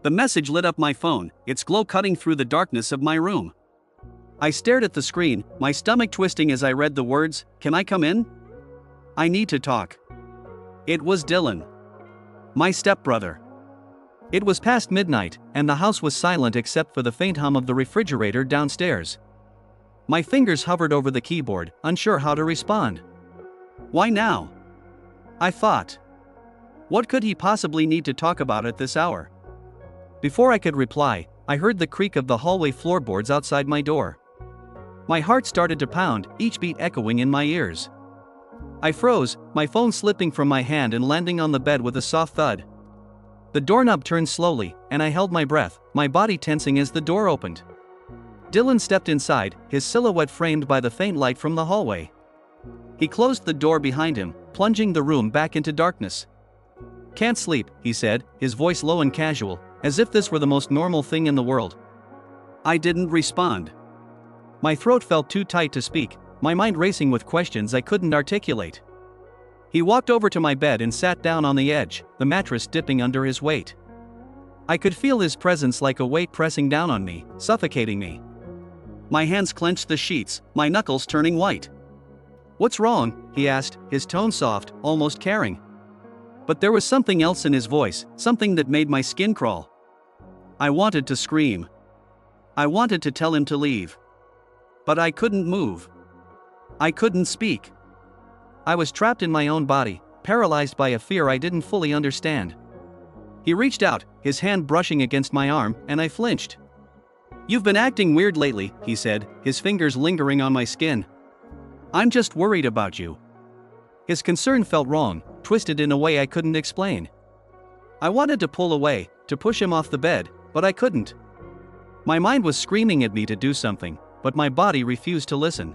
The message lit up my phone, its glow cutting through the darkness of my room. I stared at the screen, my stomach twisting as I read the words, "Can I come in? I need to talk." It was Dylan. My stepbrother. It was past midnight, and the house was silent except for the faint hum of the refrigerator downstairs. My fingers hovered over the keyboard, unsure how to respond. Why now? I thought. What could he possibly need to talk about at this hour? Before I could reply, I heard the creak of the hallway floorboards outside my door. My heart started to pound, each beat echoing in my ears. I froze, my phone slipping from my hand and landing on the bed with a soft thud. The doorknob turned slowly, and I held my breath, my body tensing as the door opened. Dylan stepped inside, his silhouette framed by the faint light from the hallway. He closed the door behind him, plunging the room back into darkness. "Can't sleep," he said, his voice low and casual, as if this were the most normal thing in the world. I didn't respond. My throat felt too tight to speak, my mind racing with questions I couldn't articulate. He walked over to my bed and sat down on the edge, the mattress dipping under his weight. I could feel his presence like a weight pressing down on me, suffocating me. My hands clenched the sheets, my knuckles turning white. "What's wrong?" he asked, his tone soft, almost caring. But there was something else in his voice, something that made my skin crawl. I wanted to scream. I wanted to tell him to leave. But I couldn't move. I couldn't speak. I was trapped in my own body, paralyzed by a fear I didn't fully understand. He reached out, his hand brushing against my arm, and I flinched. "You've been acting weird lately," he said, his fingers lingering on my skin. "I'm just worried about you." His concern felt wrong, twisted in a way I couldn't explain. I wanted to pull away, to push him off the bed, but I couldn't. My mind was screaming at me to do something, but my body refused to listen.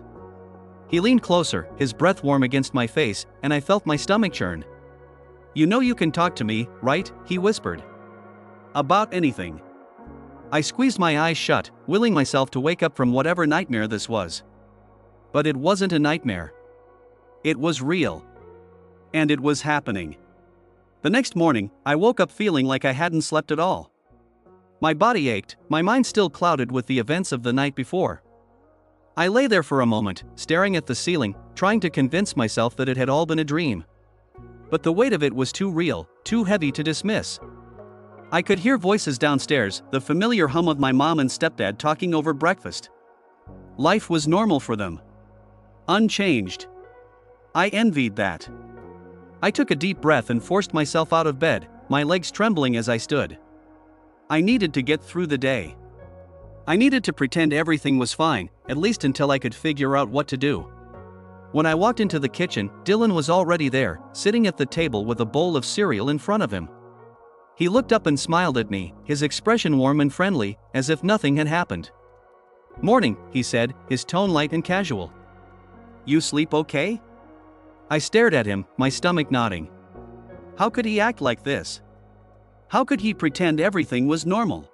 He leaned closer, his breath warm against my face, and I felt my stomach churn. "You know you can talk to me, right?" he whispered. "About anything." I squeezed my eyes shut, willing myself to wake up from whatever nightmare this was. But it wasn't a nightmare. It was real. And it was happening. The next morning, I woke up feeling like I hadn't slept at all. My body ached, my mind still clouded with the events of the night before. I lay there for a moment, staring at the ceiling, trying to convince myself that it had all been a dream. But the weight of it was too real, too heavy to dismiss. I could hear voices downstairs, the familiar hum of my mom and stepdad talking over breakfast. Life was normal for them. Unchanged. I envied that. I took a deep breath and forced myself out of bed, my legs trembling as I stood. I needed to get through the day. I needed to pretend everything was fine, at least until I could figure out what to do. When I walked into the kitchen, Dylan was already there, sitting at the table with a bowl of cereal in front of him. He looked up and smiled at me, his expression warm and friendly, as if nothing had happened. "Morning," he said, his tone light and casual. "You sleep okay?" I stared at him, my stomach knotting. How could he act like this? How could he pretend everything was normal?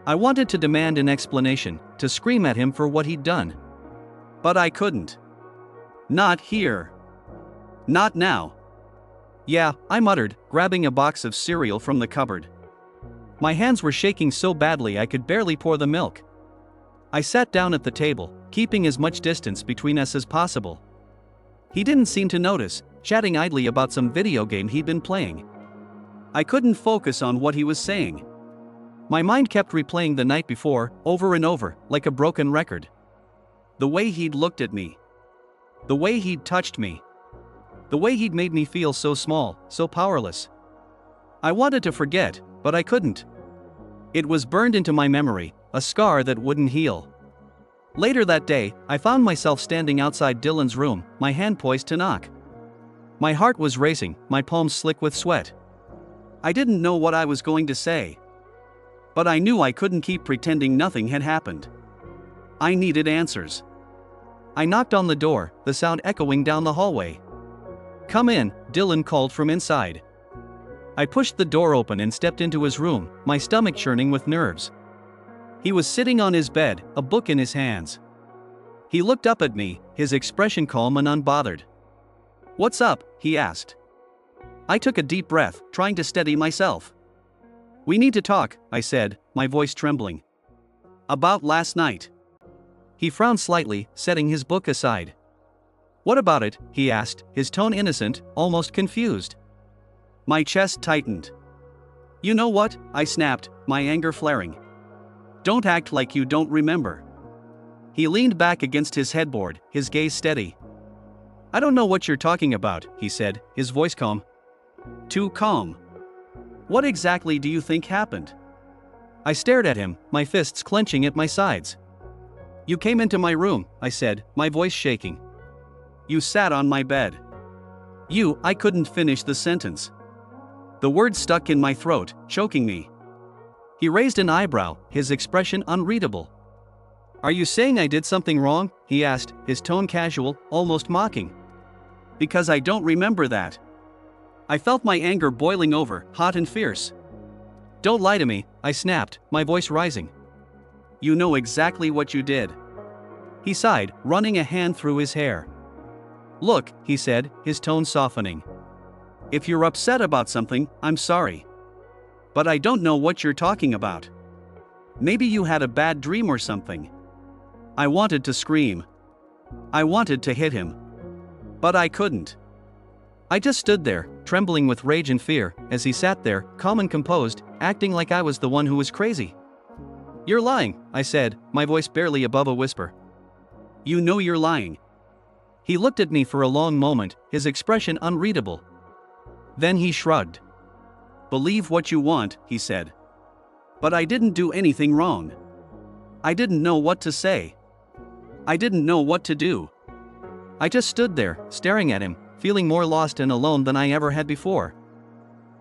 I wanted to demand an explanation, to scream at him for what he'd done. But I couldn't. Not here. Not now. "Yeah," I muttered, grabbing a box of cereal from the cupboard. My hands were shaking so badly I could barely pour the milk. I sat down at the table, keeping as much distance between us as possible. He didn't seem to notice, chatting idly about some video game he'd been playing. I couldn't focus on what he was saying. My mind kept replaying the night before, over and over, like a broken record. The way he'd looked at me. The way he'd touched me. The way he'd made me feel so small, so powerless. I wanted to forget, but I couldn't. It was burned into my memory, a scar that wouldn't heal. Later that day, I found myself standing outside Dylan's room, my hand poised to knock. My heart was racing, my palms slick with sweat. I didn't know what I was going to say. But I knew I couldn't keep pretending nothing had happened. I needed answers. I knocked on the door, the sound echoing down the hallway. "Come in," Dylan called from inside. I pushed the door open and stepped into his room, my stomach churning with nerves. He was sitting on his bed, a book in his hands. He looked up at me, his expression calm and unbothered. "What's up?" he asked. I took a deep breath, trying to steady myself. We need to talk, I said, my voice trembling. About last night. He frowned slightly, setting his book aside. What about it? He asked, his tone innocent, almost confused. My chest tightened. You know what? I snapped, my anger flaring. Don't act like you don't remember. He leaned back against his headboard, his gaze steady. I don't know what you're talking about, he said, his voice calm. Too calm. What exactly do you think happened? I stared at him, my fists clenching at my sides. You came into my room, I said, my voice shaking. You sat on my bed. I couldn't finish the sentence. The words stuck in my throat, choking me. He raised an eyebrow, his expression unreadable. Are you saying I did something wrong? He asked, his tone casual, almost mocking. Because I don't remember that. I felt my anger boiling over, hot and fierce. Don't lie to me, I snapped, my voice rising. You know exactly what you did. He sighed, running a hand through his hair. Look, he said, his tone softening. If you're upset about something, I'm sorry. But I don't know what you're talking about. Maybe you had a bad dream or something. I wanted to scream. I wanted to hit him. But I couldn't. I just stood there, trembling with rage and fear, as he sat there, calm and composed, acting like I was the one who was crazy. You're lying, I said, my voice barely above a whisper. You know you're lying. He looked at me for a long moment, his expression unreadable. Then he shrugged. Believe what you want, he said. But I didn't do anything wrong. I didn't know what to say. I didn't know what to do. I just stood there, staring at him, feeling more lost and alone than I ever had before.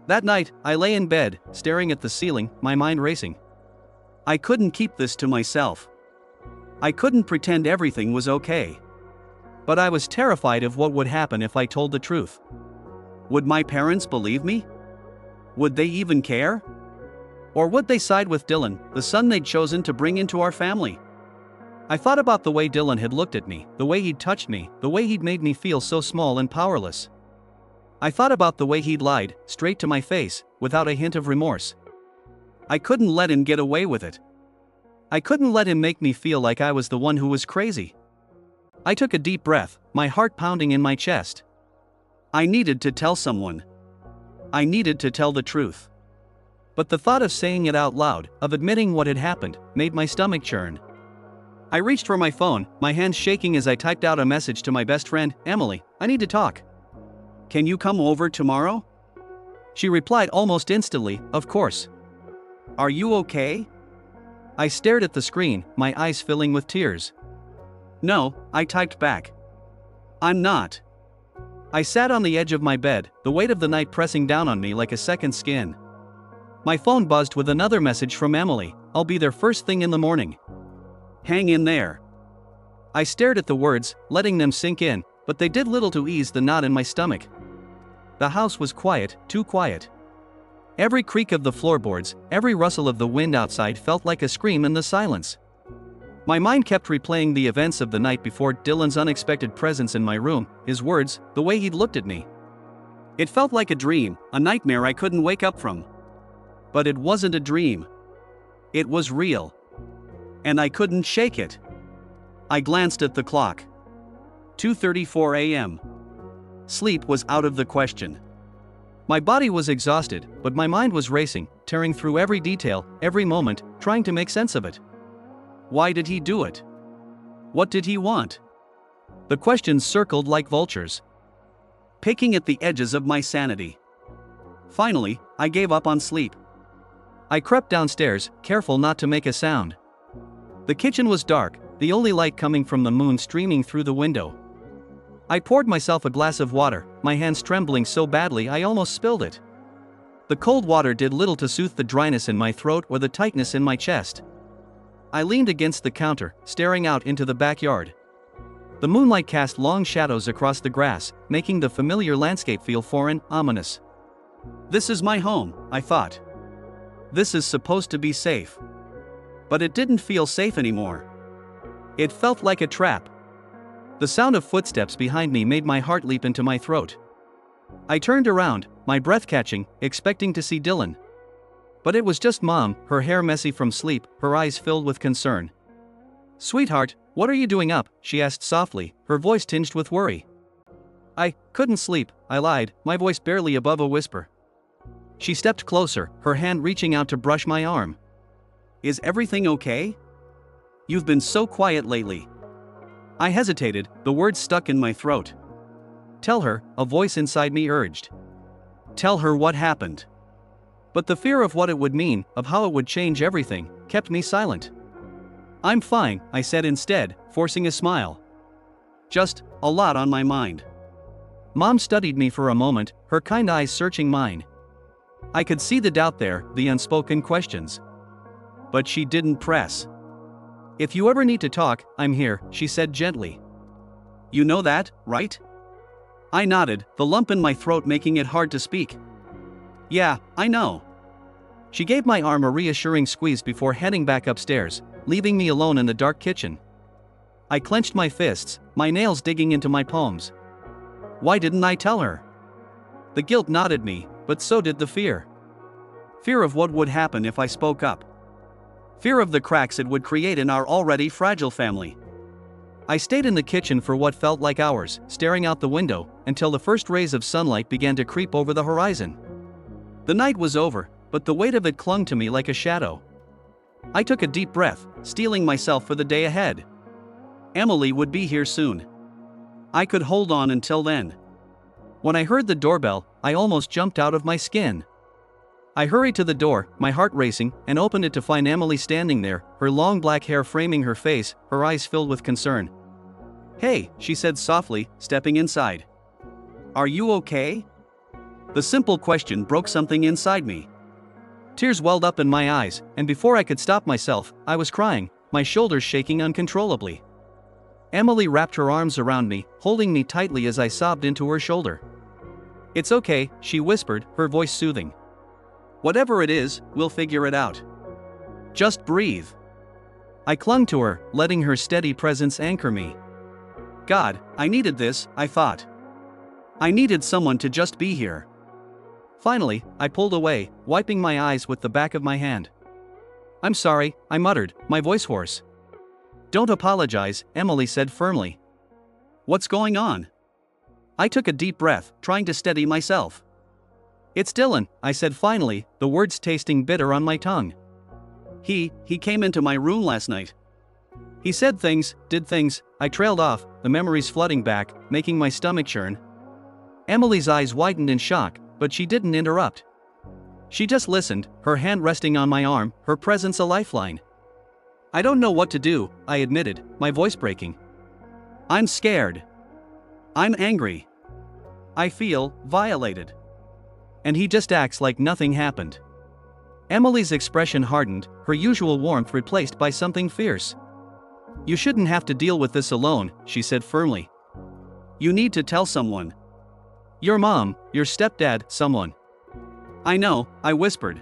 That night, I lay in bed, staring at the ceiling, my mind racing. I couldn't keep this to myself. I couldn't pretend everything was okay. But I was terrified of what would happen if I told the truth. Would my parents believe me? Would they even care? Or would they side with Dylan, the son they'd chosen to bring into our family? I thought about the way Dylan had looked at me, the way he'd touched me, the way he'd made me feel so small and powerless. I thought about the way he'd lied, straight to my face, without a hint of remorse. I couldn't let him get away with it. I couldn't let him make me feel like I was the one who was crazy. I took a deep breath, my heart pounding in my chest. I needed to tell someone. I needed to tell the truth. But the thought of saying it out loud, of admitting what had happened, made my stomach churn. I reached for my phone, my hands shaking as I typed out a message to my best friend, Emily. I need to talk. Can you come over tomorrow? She replied almost instantly, of course. Are you okay? I stared at the screen, my eyes filling with tears. No, I typed back. I'm not. I sat on the edge of my bed, the weight of the night pressing down on me like a second skin. My phone buzzed with another message from Emily. I'll be there first thing in the morning. Hang in there. I stared at the words, letting them sink in, but they did little to ease the knot in my stomach. The house was quiet, too quiet. Every creak of the floorboards, every rustle of the wind outside felt like a scream in the silence. My mind kept replaying the events of the night before, Dylan's unexpected presence in my room, his words, the way he'd looked at me. It felt like a dream, a nightmare I couldn't wake up from. But it wasn't a dream. It was real. And I couldn't shake it. I glanced at the clock. 2:34 a.m. Sleep was out of the question. My body was exhausted, but my mind was racing, tearing through every detail, every moment, trying to make sense of it. Why did he do it? What did he want? The questions circled like vultures, picking at the edges of my sanity. Finally, I gave up on sleep. I crept downstairs, careful not to make a sound. The kitchen was dark, the only light coming from the moon streaming through the window. I poured myself a glass of water, my hands trembling so badly I almost spilled it. The cold water did little to soothe the dryness in my throat or the tightness in my chest. I leaned against the counter, staring out into the backyard. The moonlight cast long shadows across the grass, making the familiar landscape feel foreign, ominous. This is my home, I thought. This is supposed to be safe. But it didn't feel safe anymore. It felt like a trap. The sound of footsteps behind me made my heart leap into my throat. I turned around, my breath catching, expecting to see Dylan. But it was just Mom, her hair messy from sleep, her eyes filled with concern. "Sweetheart, what are you doing up?" she asked softly, her voice tinged with worry. "I couldn't sleep," I lied, my voice barely above a whisper. She stepped closer, her hand reaching out to brush my arm. "Is everything okay? You've been so quiet lately." I hesitated, the words stuck in my throat. "Tell her," a voice inside me urged. "Tell her what happened." But the fear of what it would mean, of how it would change everything, kept me silent. "I'm fine," I said instead, forcing a smile. "Just a lot on my mind." Mom studied me for a moment, her kind eyes searching mine. I could see the doubt there, the unspoken questions. But she didn't press. "If you ever need to talk, I'm here," she said gently. "You know that, right?" I nodded, the lump in my throat making it hard to speak. "Yeah, I know." She gave my arm a reassuring squeeze before heading back upstairs, leaving me alone in the dark kitchen. I clenched my fists, my nails digging into my palms. Why didn't I tell her? The guilt knotted me, but so did the fear. Fear of what would happen if I spoke up. Fear of the cracks it would create in our already fragile family. I stayed in the kitchen for what felt like hours, staring out the window, until the first rays of sunlight began to creep over the horizon. The night was over, but the weight of it clung to me like a shadow. I took a deep breath, steeling myself for the day ahead. Emily would be here soon. I could hold on until then. When I heard the doorbell, I almost jumped out of my skin. I hurried to the door, my heart racing, and opened it to find Emily standing there, her long black hair framing her face, her eyes filled with concern. "Hey," she said softly, stepping inside. "Are you okay?" The simple question broke something inside me. Tears welled up in my eyes, and before I could stop myself, I was crying, my shoulders shaking uncontrollably. Emily wrapped her arms around me, holding me tightly as I sobbed into her shoulder. "It's okay," she whispered, her voice soothing. "Whatever it is, we'll figure it out. Just breathe." I clung to her, letting her steady presence anchor me. God, I needed this, I thought. I needed someone to just be here. Finally, I pulled away, wiping my eyes with the back of my hand. "I'm sorry," I muttered, my voice hoarse. "Don't apologize," Emily said firmly. "What's going on?" I took a deep breath, trying to steady myself. "It's Dylan," I said finally, the words tasting bitter on my tongue. He came into my room last night. He said things, did things," I trailed off, the memories flooding back, making my stomach churn. Emily's eyes widened in shock, but she didn't interrupt. She just listened, her hand resting on my arm, her presence a lifeline. "I don't know what to do," I admitted, my voice breaking. "I'm scared. I'm angry. I feel violated. And he just acts like nothing happened." Emily's expression hardened, her usual warmth replaced by something fierce. "You shouldn't have to deal with this alone," she said firmly. "You need to tell someone. Your mom, your stepdad, someone." "I know," I whispered.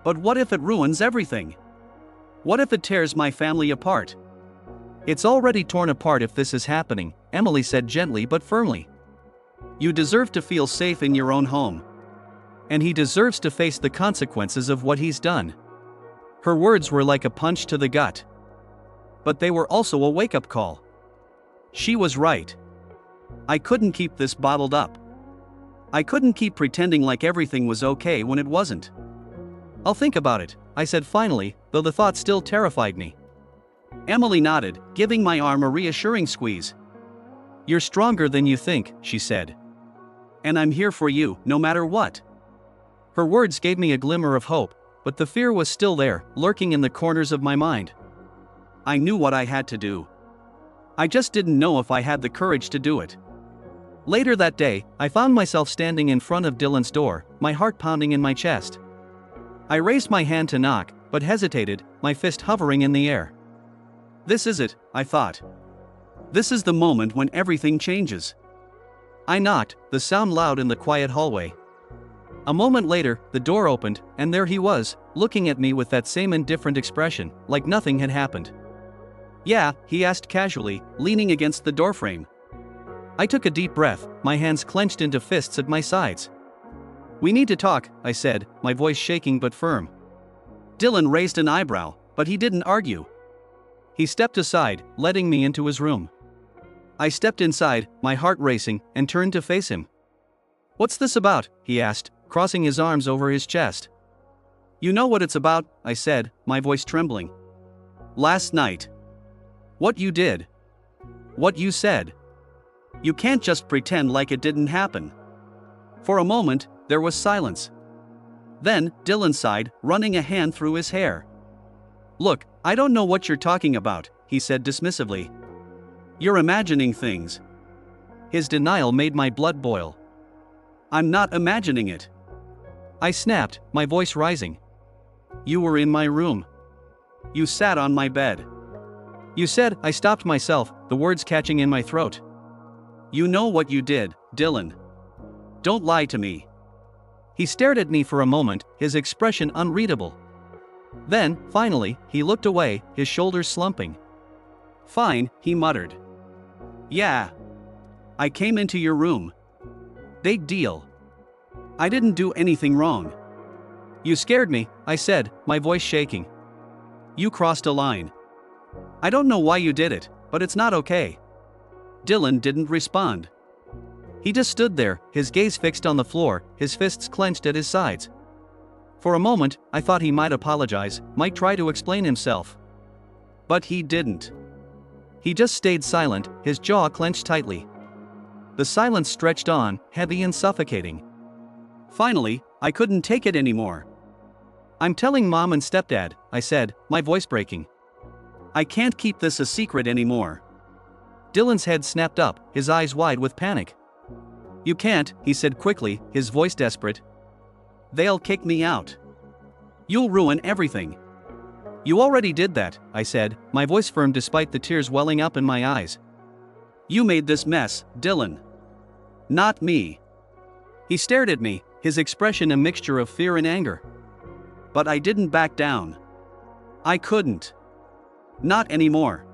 "But what if it ruins everything? What if it tears my family apart?" "It's already torn apart if this is happening," Emily said gently but firmly. "You deserve to feel safe in your own home. And he deserves to face the consequences of what he's done." Her words were like a punch to the gut. But they were also a wake-up call. She was right. I couldn't keep this bottled up. I couldn't keep pretending like everything was okay when it wasn't. "I'll think about it," I said finally, though the thought still terrified me. Emily nodded, giving my arm a reassuring squeeze. "You're stronger than you think," she said. "And I'm here for you, no matter what." Her words gave me a glimmer of hope, but the fear was still there, lurking in the corners of my mind. I knew what I had to do. I just didn't know if I had the courage to do it. Later that day, I found myself standing in front of Dylan's door, my heart pounding in my chest. I raised my hand to knock, but hesitated, my fist hovering in the air. This is it, I thought. This is the moment when everything changes. I knocked, the sound loud in the quiet hallway. A moment later, the door opened, and there he was, looking at me with that same indifferent expression, like nothing had happened. "Yeah?" he asked casually, leaning against the doorframe. I took a deep breath, my hands clenched into fists at my sides. We need to talk, I said, my voice shaking but firm. Dylan raised an eyebrow, but he didn't argue. He stepped aside, letting me into his room. I stepped inside, my heart racing, and turned to face him. "What's this about?" he asked, crossing his arms over his chest. "You know what it's about," I said, my voice trembling. "Last night. What you did. What you said. You can't just pretend like it didn't happen." For a moment, there was silence. Then, Dylan sighed, running a hand through his hair. "Look, I don't know what you're talking about," he said dismissively. "You're imagining things." His denial made my blood boil. "I'm not imagining it," I snapped, my voice rising. "You were in my room. You sat on my bed. You said," I stopped myself, the words catching in my throat. "You know what you did, Dylan. Don't lie to me." He stared at me for a moment, his expression unreadable. Then, finally, he looked away, his shoulders slumping. "Fine," he muttered. "Yeah. I came into your room. Big deal. I didn't do anything wrong." "You scared me," I said, my voice shaking. "You crossed a line. I don't know why you did it, but it's not okay." Dylan didn't respond. He just stood there, his gaze fixed on the floor, his fists clenched at his sides. For a moment, I thought he might apologize, might try to explain himself. But he didn't. He just stayed silent, his jaw clenched tightly. The silence stretched on, heavy and suffocating. Finally, I couldn't take it anymore. "I'm telling Mom and Stepdad," I said, my voice breaking. "I can't keep this a secret anymore." Dylan's head snapped up, his eyes wide with panic. "You can't," he said quickly, his voice desperate. "They'll kick me out. You'll ruin everything." "You already did that," I said, my voice firm despite the tears welling up in my eyes. "You made this mess, Dylan. Not me." He stared at me, his expression a mixture of fear and anger. But I didn't back down. I couldn't. Not anymore.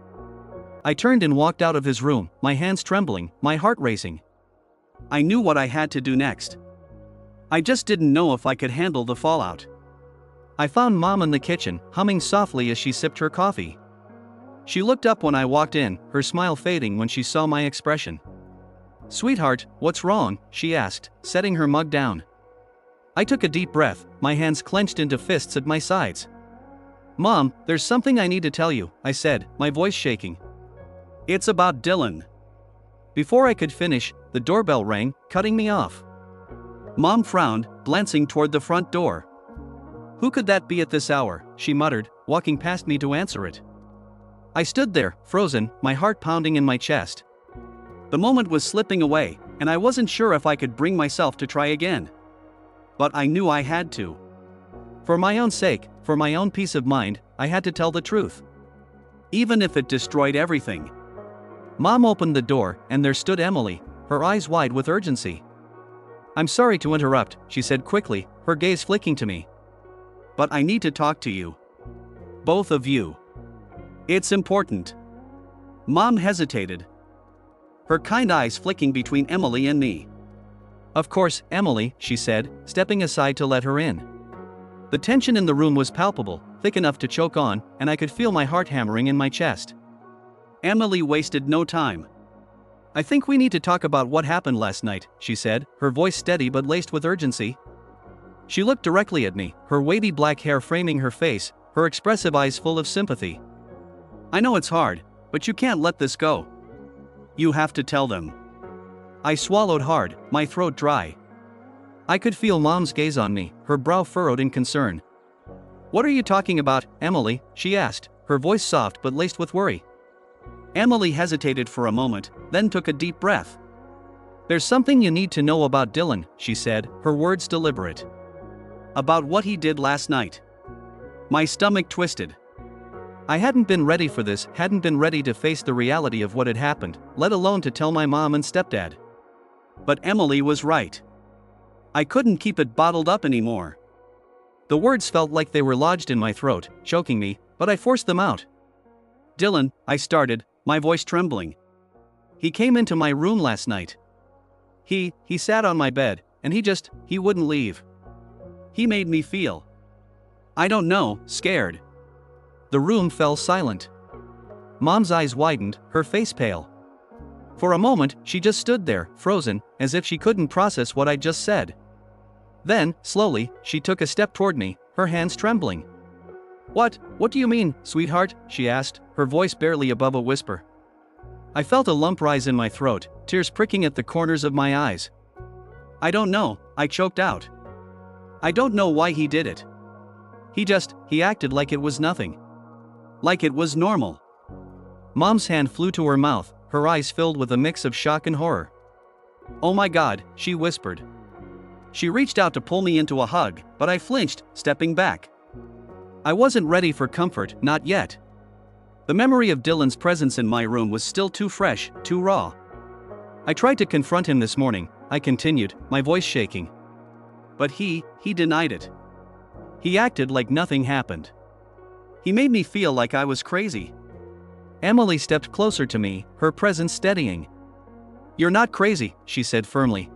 I turned and walked out of his room, my hands trembling, my heart racing. I knew what I had to do next. I just didn't know if I could handle the fallout. I found Mom in the kitchen, humming softly as she sipped her coffee. She looked up when I walked in, her smile fading when she saw my expression. "Sweetheart, what's wrong?" she asked, setting her mug down. I took a deep breath, my hands clenched into fists at my sides. "Mom, there's something I need to tell you," I said, my voice shaking. "It's about Dylan." Before I could finish, the doorbell rang, cutting me off. Mom frowned, glancing toward the front door. "Who could that be at this hour?" she muttered, walking past me to answer it. I stood there, frozen, my heart pounding in my chest. The moment was slipping away, and I wasn't sure if I could bring myself to try again. But I knew I had to. For my own sake, for my own peace of mind, I had to tell the truth. Even if it destroyed everything. Mom opened the door, and there stood Emily, her eyes wide with urgency. "I'm sorry to interrupt," she said quickly, her gaze flicking to me. "But I need to talk to you. Both of you. It's important." Mom hesitated. Her kind eyes flicking between Emily and me. "Of course, Emily," she said, stepping aside to let her in. The tension in the room was palpable, thick enough to choke on, and I could feel my heart hammering in my chest. Emily wasted no time. "I think we need to talk about what happened last night," she said, her voice steady but laced with urgency. She looked directly at me, her wavy black hair framing her face, her expressive eyes full of sympathy. "I know it's hard, but you can't let this go. You have to tell them." I swallowed hard, my throat dry. I could feel Mom's gaze on me, her brow furrowed in concern. "What are you talking about, Emily?" she asked, her voice soft but laced with worry. Emily hesitated for a moment, then took a deep breath. "There's something you need to know about Dylan," she said, her words deliberate. "About what he did last night." My stomach twisted. I hadn't been ready for this, hadn't been ready to face the reality of what had happened, let alone to tell my mom and stepdad. But Emily was right. I couldn't keep it bottled up anymore. The words felt like they were lodged in my throat, choking me, but I forced them out. "Dylan," I started, my voice trembling. "He came into my room last night. He sat on my bed, and he wouldn't leave. He made me feel, I don't know, scared. The room fell silent. Mom's eyes widened, her face pale. For a moment, she just stood there, frozen, as if she couldn't process what I'd just said. Then, slowly, she took a step toward me, her hands trembling. What do you mean, sweetheart?" she asked, her voice barely above a whisper. I felt a lump rise in my throat, tears pricking at the corners of my eyes. I don't know, I choked out. I don't know why he did it. He acted like it was nothing. Like it was normal. Mom's hand flew to her mouth, her eyes filled with a mix of shock and horror. "Oh my God," she whispered. She reached out to pull me into a hug, but I flinched, stepping back. I wasn't ready for comfort, not yet. The memory of Dylan's presence in my room was still too fresh, too raw. "I tried to confront him this morning," I continued, my voice shaking. "But he denied it. He acted like nothing happened. He made me feel like I was crazy." Emily stepped closer to me, her presence steadying. "You're not crazy," she said firmly.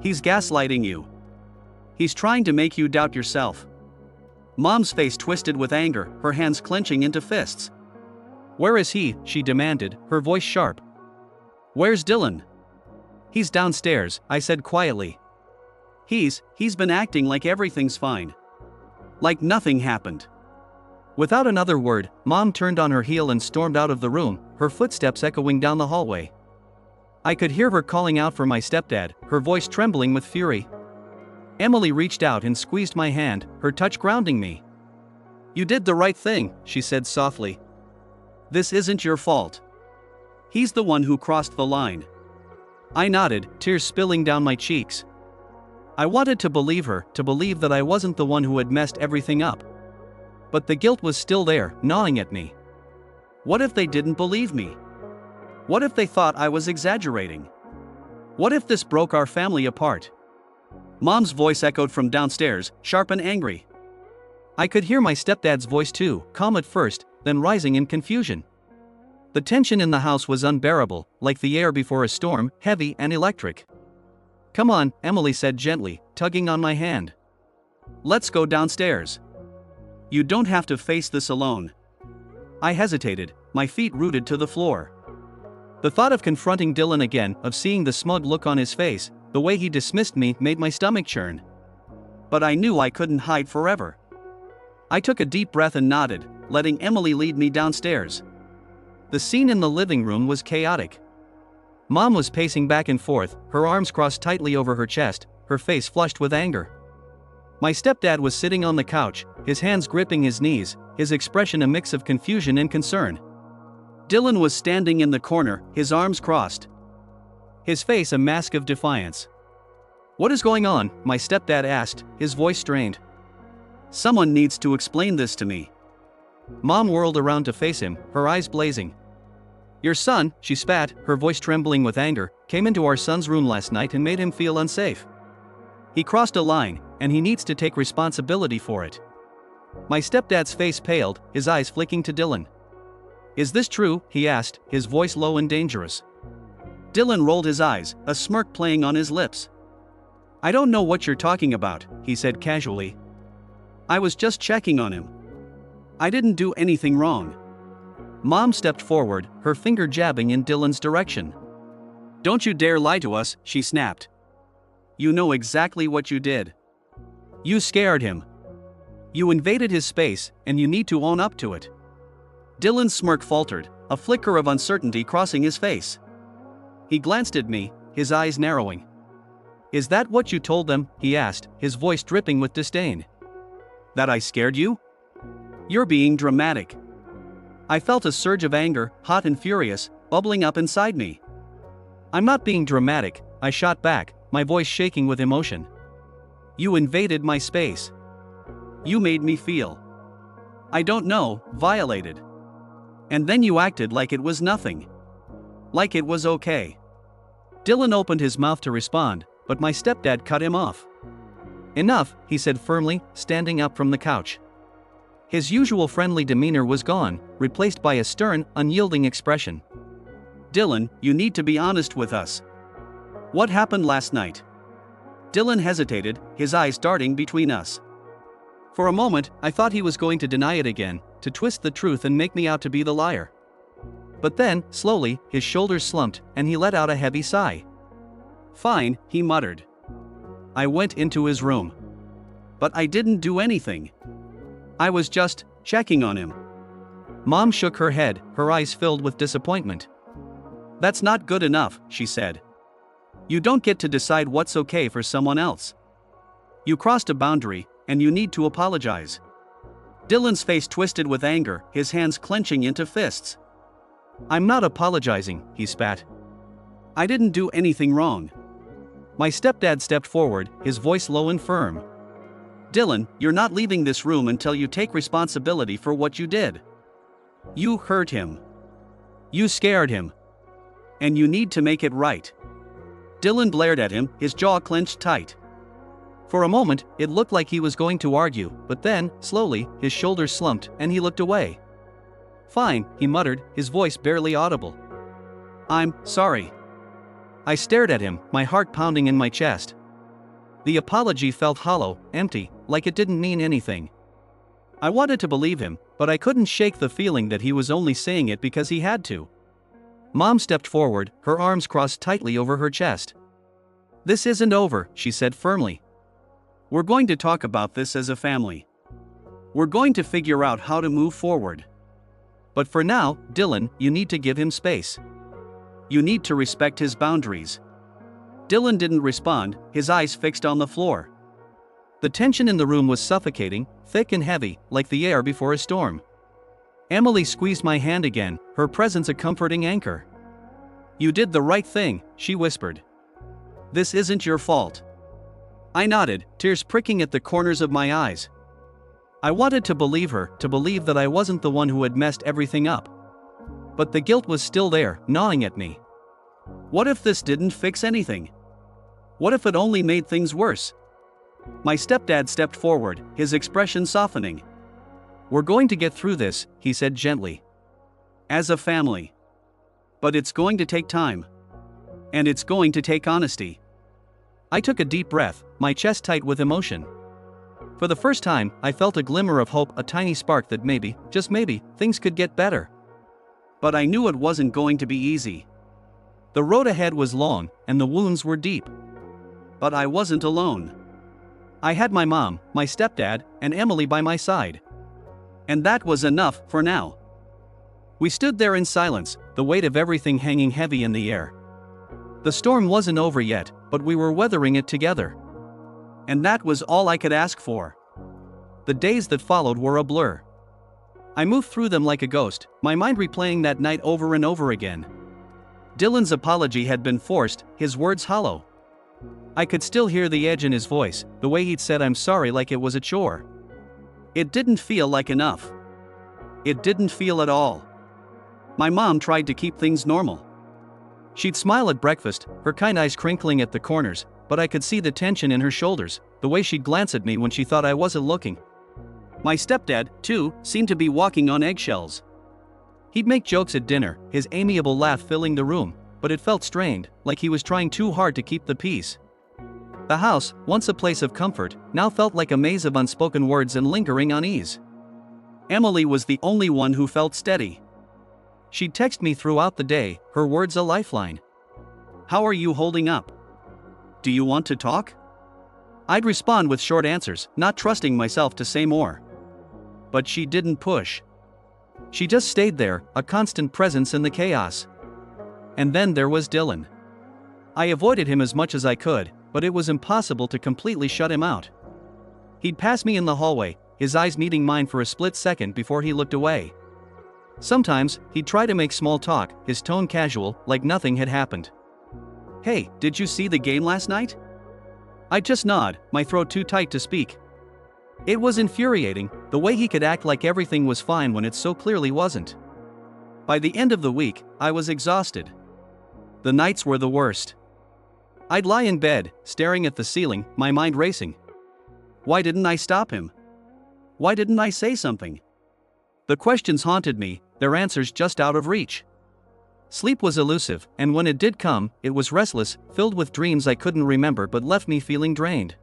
"He's gaslighting you. He's trying to make you doubt yourself." Mom's face twisted with anger, her hands clenching into fists. "Where is he?" she demanded, her voice sharp. "Where's Dylan?" "He's downstairs," I said quietly. He's been acting like everything's fine. Like nothing happened." Without another word, Mom turned on her heel and stormed out of the room, her footsteps echoing down the hallway. I could hear her calling out for my stepdad, her voice trembling with fury. Emily reached out and squeezed my hand, her touch grounding me. "You did the right thing," she said softly. "This isn't your fault. He's the one who crossed the line." I nodded, tears spilling down my cheeks. I wanted to believe her, to believe that I wasn't the one who had messed everything up. But the guilt was still there, gnawing at me. What if they didn't believe me? What if they thought I was exaggerating? What if this broke our family apart? Mom's voice echoed from downstairs, sharp and angry. I could hear my stepdad's voice too, calm at first, then rising in confusion. The tension in the house was unbearable, like the air before a storm, heavy and electric. "Come on," Emily said gently, tugging on my hand. "Let's go downstairs. You don't have to face this alone." I hesitated, my feet rooted to the floor. The thought of confronting Dylan again, of seeing the smug look on his face, the way he dismissed me, made my stomach churn. But I knew I couldn't hide forever. I took a deep breath and nodded, letting Emily lead me downstairs. The scene in the living room was chaotic. Mom was pacing back and forth, her arms crossed tightly over her chest, her face flushed with anger. My stepdad was sitting on the couch, his hands gripping his knees, his expression a mix of confusion and concern. Dylan was standing in the corner, his arms crossed. His face a mask of defiance. "What is going on?" my stepdad asked, his voice strained. "Someone needs to explain this to me." Mom whirled around to face him, her eyes blazing. "Your son," she spat, her voice trembling with anger, "came into our son's room last night and made him feel unsafe. He crossed a line, and he needs to take responsibility for it." My stepdad's face paled, his eyes flicking to Dylan. "Is this true?" he asked, his voice low and dangerous. Dylan rolled his eyes, a smirk playing on his lips. "I don't know what you're talking about," he said casually. "I was just checking on him. I didn't do anything wrong." Mom stepped forward, her finger jabbing in Dylan's direction. "Don't you dare lie to us," she snapped. "You know exactly what you did. You scared him. You invaded his space, and you need to own up to it." Dylan's smirk faltered, a flicker of uncertainty crossing his face. He glanced at me, his eyes narrowing. "Is that what you told them?" he asked, his voice dripping with disdain. "That I scared you? You're being dramatic." I felt a surge of anger, hot and furious, bubbling up inside me. "I'm not being dramatic," I shot back, my voice shaking with emotion. "You invaded my space. You made me feel, I don't know, violated. And then you acted like it was nothing. Like it was okay." Dylan opened his mouth to respond, but my stepdad cut him off. "Enough," he said firmly, standing up from the couch. His usual friendly demeanor was gone, replaced by a stern, unyielding expression. "Dylan, you need to be honest with us. What happened last night? Dylan hesitated, his eyes darting between us. For a moment, I thought he was going to deny it again, to twist the truth and make me out to be the liar. But then, slowly, his shoulders slumped, and he let out a heavy sigh. Fine, he muttered. I went into his room. But I didn't do anything. I was just checking on him. Mom shook her head, her eyes filled with disappointment. That's not good enough, she said. You don't get to decide what's okay for someone else. You crossed a boundary, and you need to apologize. Dylan's face twisted with anger, his hands clenching into fists. I'm not apologizing, he spat. I didn't do anything wrong. My stepdad stepped forward, his voice low and firm. Dylan, you're not leaving this room until you take responsibility for what you did. You hurt him. You scared him. And you need to make it right. Dylan glared at him, his jaw clenched tight. For a moment, it looked like he was going to argue, but then, slowly, his shoulders slumped, and he looked away. Fine, he muttered, his voice barely audible. I'm sorry. I stared at him, my heart pounding in my chest. The apology felt hollow, empty, like it didn't mean anything. I wanted to believe him, but I couldn't shake the feeling that he was only saying it because he had to. Mom stepped forward, her arms crossed tightly over her chest. This isn't over, she said firmly. We're going to talk about this as a family. We're going to figure out how to move forward. But for now, Dylan, you need to give him space. You need to respect his boundaries. Dylan didn't respond, his eyes fixed on the floor. The tension in the room was suffocating, thick and heavy, like the air before a storm. Emily squeezed my hand again, her presence a comforting anchor. You did the right thing, she whispered. This isn't your fault. I nodded, tears pricking at the corners of my eyes. I wanted to believe her, to believe that I wasn't the one who had messed everything up. But the guilt was still there, gnawing at me. What if this didn't fix anything? What if it only made things worse? My stepdad stepped forward, his expression softening. We're going to get through this, he said gently. As a family. But it's going to take time. And it's going to take honesty. I took a deep breath, my chest tight with emotion. For the first time, I felt a glimmer of hope, a tiny spark that maybe, just maybe, things could get better. But I knew it wasn't going to be easy. The road ahead was long, and the wounds were deep. But I wasn't alone. I had my mom, my stepdad, and Emily by my side. And that was enough for now. We stood there in silence, the weight of everything hanging heavy in the air. The storm wasn't over yet, but we were weathering it together. And that was all I could ask for. The days that followed were a blur. I moved through them like a ghost, my mind replaying that night over and over again. Dylan's apology had been forced, his words hollow. I could still hear the edge in his voice, the way he'd said I'm sorry like it was a chore. It didn't feel like enough. It didn't feel at all. My mom tried to keep things normal. She'd smile at breakfast, her kind eyes crinkling at the corners, but I could see the tension in her shoulders, the way she'd glance at me when she thought I wasn't looking. My stepdad, too, seemed to be walking on eggshells. He'd make jokes at dinner, his amiable laugh filling the room, but it felt strained, like he was trying too hard to keep the peace. The house, once a place of comfort, now felt like a maze of unspoken words and lingering unease. Emily was the only one who felt steady. She'd text me throughout the day, her words a lifeline. How are you holding up? Do you want to talk? I'd respond with short answers, not trusting myself to say more. But she didn't push. She just stayed there, a constant presence in the chaos. And then there was Dylan. I avoided him as much as I could, but it was impossible to completely shut him out. He'd pass me in the hallway, his eyes meeting mine for a split second before he looked away. Sometimes, he'd try to make small talk, his tone casual, like nothing had happened. Hey, did you see the game last night? I'd just nod, my throat too tight to speak. It was infuriating, the way he could act like everything was fine when it so clearly wasn't. By the end of the week, I was exhausted. The nights were the worst. I'd lie in bed, staring at the ceiling, my mind racing. Why didn't I stop him? Why didn't I say something? The questions haunted me, their answers just out of reach. Sleep was elusive, and when it did come, it was restless, filled with dreams I couldn't remember but left me feeling drained.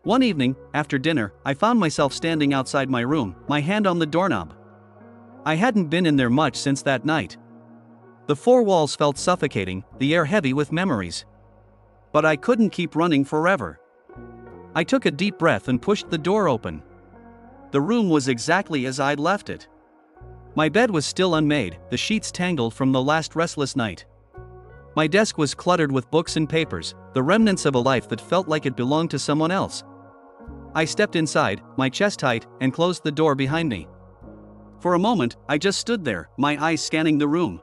One evening, after dinner, I found myself standing outside my room, my hand on the doorknob. I hadn't been in there much since that night. The four walls felt suffocating, the air heavy with memories. But I couldn't keep running forever. I took a deep breath and pushed the door open. The room was exactly as I'd left it. My bed was still unmade, the sheets tangled from the last restless night. My desk was cluttered with books and papers, the remnants of a life that felt like it belonged to someone else. I stepped inside, my chest tight, and closed the door behind me. For a moment, I just stood there, my eyes scanning the room.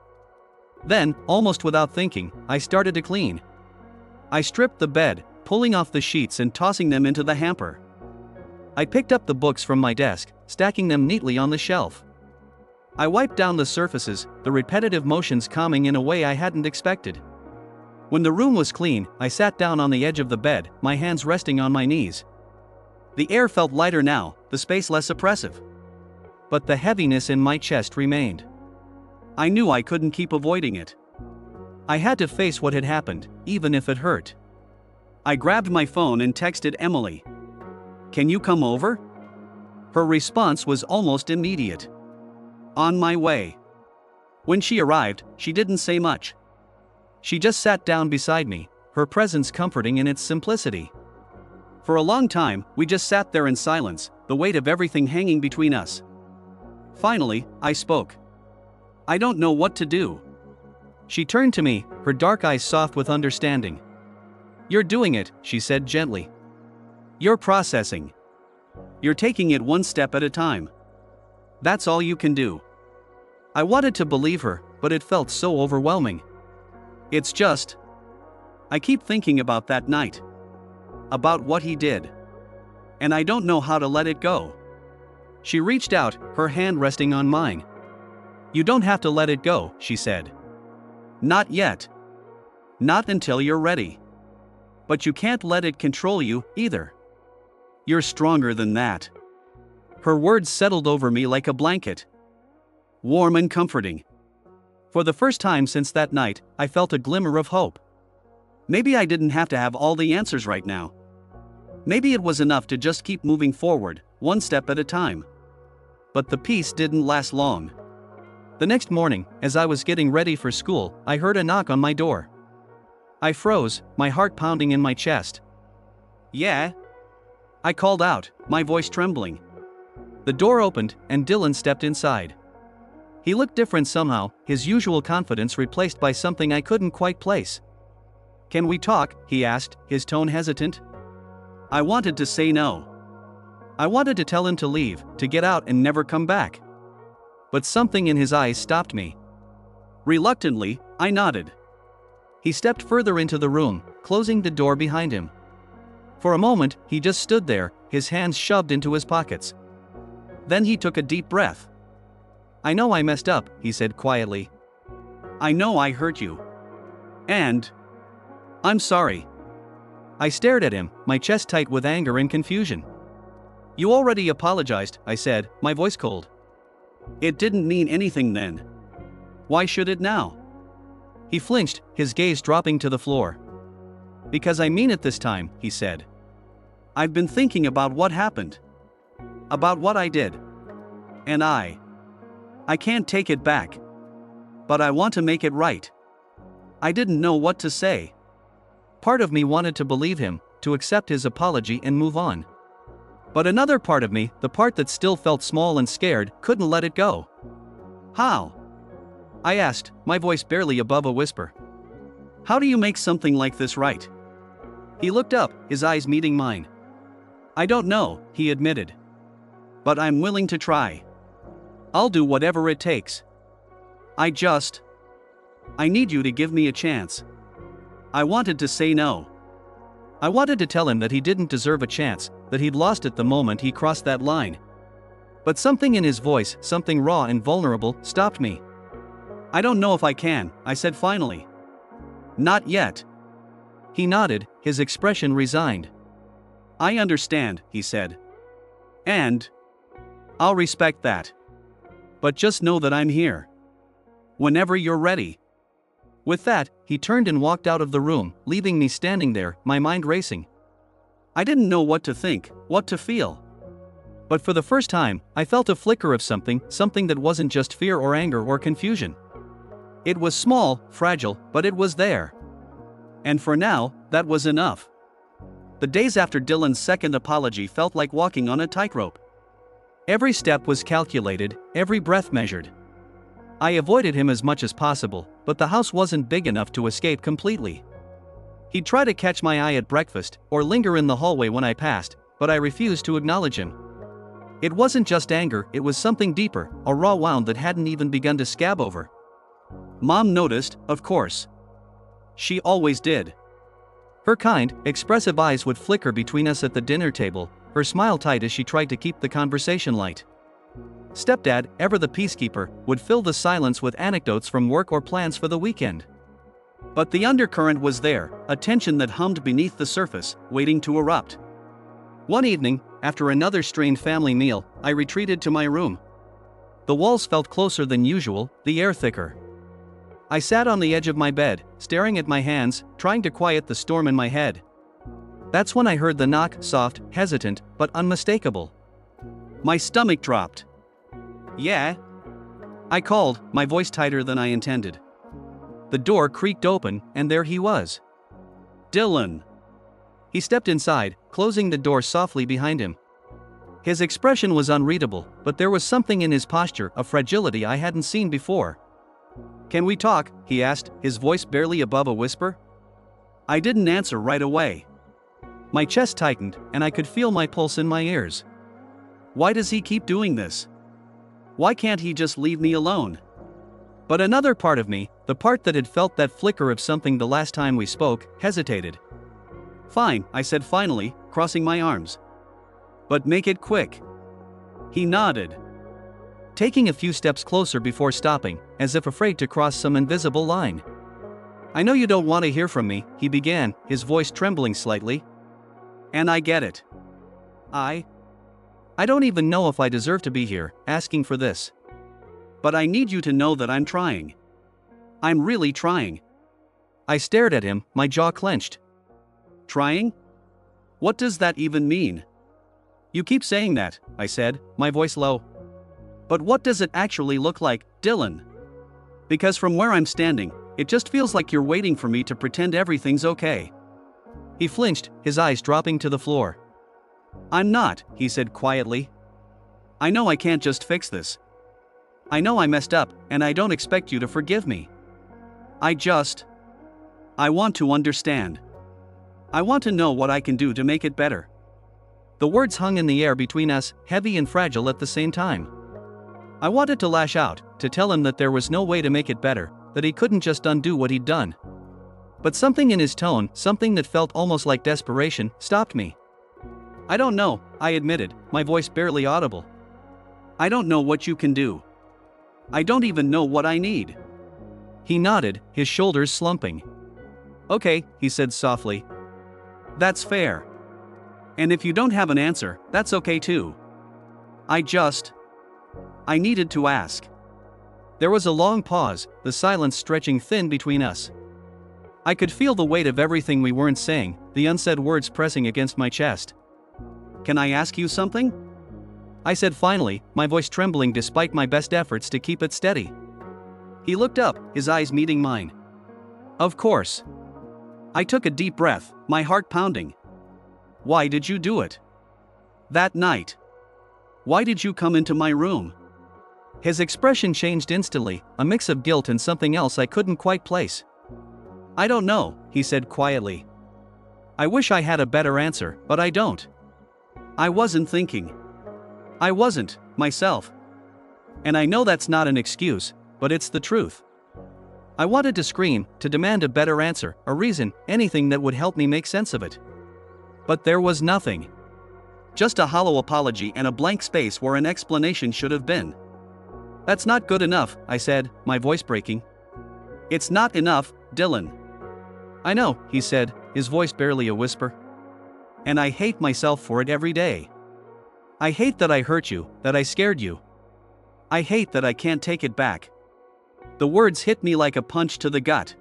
Then, almost without thinking, I started to clean. I stripped the bed, pulling off the sheets and tossing them into the hamper. I picked up the books from my desk, stacking them neatly on the shelf. I wiped down the surfaces, the repetitive motions calming in a way I hadn't expected. When the room was clean, I sat down on the edge of the bed, my hands resting on my knees. The air felt lighter now, the space less oppressive. But the heaviness in my chest remained. I knew I couldn't keep avoiding it. I had to face what had happened, even if it hurt. I grabbed my phone and texted Emily. "Can you come over?" Her response was almost immediate. "On my way." When she arrived, she didn't say much. She just sat down beside me, her presence comforting in its simplicity. For a long time, we just sat there in silence, the weight of everything hanging between us. Finally, I spoke. "I don't know what to do." She turned to me, her dark eyes soft with understanding. "You're doing it," she said gently. "You're processing. You're taking it one step at a time. That's all you can do." I wanted to believe her, but it felt so overwhelming. "It's just, I keep thinking about that night. About what he did. And I don't know how to let it go." She reached out, her hand resting on mine. "You don't have to let it go," she said. "Not yet. Not until you're ready. But you can't let it control you, either. You're stronger than that." Her words settled over me like a blanket. Warm and comforting. For the first time since that night, I felt a glimmer of hope. Maybe I didn't have to have all the answers right now. Maybe it was enough to just keep moving forward, one step at a time. But the peace didn't last long. The next morning, as I was getting ready for school, I heard a knock on my door. I froze, my heart pounding in my chest. "Yeah?" I called out, my voice trembling. The door opened, and Dylan stepped inside. He looked different somehow, his usual confidence replaced by something I couldn't quite place. "Can we talk?" he asked, his tone hesitant. I wanted to say no. I wanted to tell him to leave, to get out and never come back. But something in his eyes stopped me. Reluctantly, I nodded. He stepped further into the room, closing the door behind him. For a moment, he just stood there, his hands shoved into his pockets. Then he took a deep breath. "I know I messed up," he said quietly. "I know I hurt you. And I'm sorry." I stared at him, my chest tight with anger and confusion. "You already apologized," I said, my voice cold. "It didn't mean anything then. Why should it now?" He flinched, his gaze dropping to the floor. "Because I mean it this time," he said. "I've been thinking about what happened. About what I did. And I can't take it back. But I want to make it right." I didn't know what to say. Part of me wanted to believe him, to accept his apology and move on. But another part of me, the part that still felt small and scared, couldn't let it go. "How?" I asked, my voice barely above a whisper. "How do you make something like this right?" He looked up, his eyes meeting mine. "I don't know," he admitted. "But I'm willing to try. I'll do whatever it takes. I need you to give me a chance." I wanted to say no. I wanted to tell him that he didn't deserve a chance, that he'd lost it the moment he crossed that line. But something in his voice, something raw and vulnerable, stopped me. "I don't know if I can," I said finally. "Not yet." He nodded, his expression resigned. "I understand," he said. "And I'll respect that. But just know that I'm here. Whenever you're ready." With that, he turned and walked out of the room, leaving me standing there, my mind racing. I didn't know what to think, what to feel. But for the first time, I felt a flicker of something that wasn't just fear or anger or confusion. It was small, fragile, but it was there. And for now, that was enough. The days after Dylan's second apology felt like walking on a tightrope. Every step was calculated, every breath measured. I avoided him as much as possible, but the house wasn't big enough to escape completely. He'd try to catch my eye at breakfast, or linger in the hallway when I passed, but I refused to acknowledge him. It wasn't just anger, it was something deeper, a raw wound that hadn't even begun to scab over. Mom noticed, of course. She always did. Her kind, expressive eyes would flicker between us at the dinner table, her smile tight as she tried to keep the conversation light. Stepdad, ever the peacekeeper, would fill the silence with anecdotes from work or plans for the weekend. But the undercurrent was there, a tension that hummed beneath the surface, waiting to erupt. One evening, after another strained family meal, I retreated to my room. The walls felt closer than usual, the air thicker. I sat on the edge of my bed, staring at my hands, trying to quiet the storm in my head. That's when I heard the knock, soft, hesitant, but unmistakable. My stomach dropped. "Yeah?" I called, my voice tighter than I intended. The door creaked open, and there he was. Dylan. He stepped inside, closing the door softly behind him. His expression was unreadable, but there was something in his posture, a fragility I hadn't seen before. "Can we talk?" he asked, his voice barely above a whisper. I didn't answer right away. My chest tightened, and I could feel my pulse in my ears. Why does he keep doing this? Why can't he just leave me alone? But another part of me, the part that had felt that flicker of something the last time we spoke, hesitated. "Fine," I said finally, crossing my arms. "But make it quick." He nodded, taking a few steps closer before stopping, as if afraid to cross some invisible line. "I know you don't want to hear from me," he began, his voice trembling slightly. "And I get it. I don't even know if I deserve to be here, asking for this. But I need you to know that I'm trying. I'm really trying." I stared at him, my jaw clenched. "Trying? What does that even mean?" "You keep saying that," I said, my voice low. "But what does it actually look like, Dylan? Because from where I'm standing, it just feels like you're waiting for me to pretend everything's okay." He flinched, his eyes dropping to the floor. "I'm not," he said quietly. "I know I can't just fix this. I know I messed up, and I don't expect you to forgive me. I want to understand. I want to know what I can do to make it better." The words hung in the air between us, heavy and fragile at the same time. I wanted to lash out, to tell him that there was no way to make it better, that he couldn't just undo what he'd done. But something in his tone, something that felt almost like desperation, stopped me. "I don't know," I admitted, my voice barely audible. "I don't know what you can do. I don't even know what I need." He nodded, his shoulders slumping. "Okay," he said softly. "That's fair. And if you don't have an answer, that's okay too. I needed to ask." There was a long pause, the silence stretching thin between us. I could feel the weight of everything we weren't saying, the unsaid words pressing against my chest. "Can I ask you something?" I said finally, my voice trembling despite my best efforts to keep it steady. He looked up, his eyes meeting mine. "Of course." I took a deep breath, my heart pounding. "Why did you do it? That night? Why did you come into my room?" His expression changed instantly, a mix of guilt and something else I couldn't quite place. "I don't know," he said quietly. "I wish I had a better answer, but I don't." "I wasn't thinking. I wasn't, myself. And I know that's not an excuse, but it's the truth." I wanted to scream, to demand a better answer, a reason, anything that would help me make sense of it. But there was nothing. Just a hollow apology and a blank space where an explanation should have been. "That's not good enough," I said, my voice breaking. "It's not enough, Dylan." "I know," he said, his voice barely a whisper. "And I hate myself for it every day. I hate that I hurt you, that I scared you. I hate that I can't take it back." The words hit me like a punch to the gut.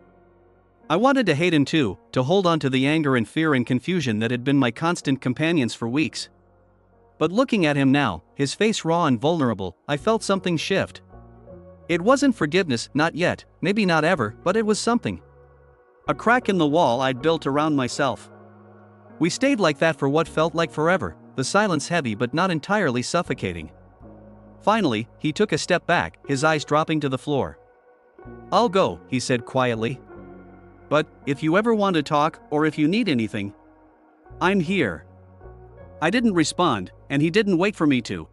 I wanted to hate him too, to hold on to the anger and fear and confusion that had been my constant companions for weeks. But looking at him now, his face raw and vulnerable, I felt something shift. It wasn't forgiveness, not yet, maybe not ever, but it was something. A crack in the wall I'd built around myself. We stayed like that for what felt like forever, the silence heavy but not entirely suffocating. Finally, he took a step back, his eyes dropping to the floor. "I'll go," he said quietly. "But, if you ever want to talk, or if you need anything, I'm here." I didn't respond, and he didn't wait for me to.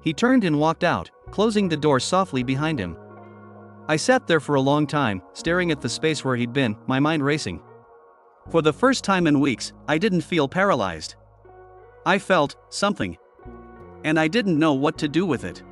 He turned and walked out, closing the door softly behind him. I sat there for a long time, staring at the space where he'd been, my mind racing. For the first time in weeks, I didn't feel paralyzed. I felt something. And I didn't know what to do with it.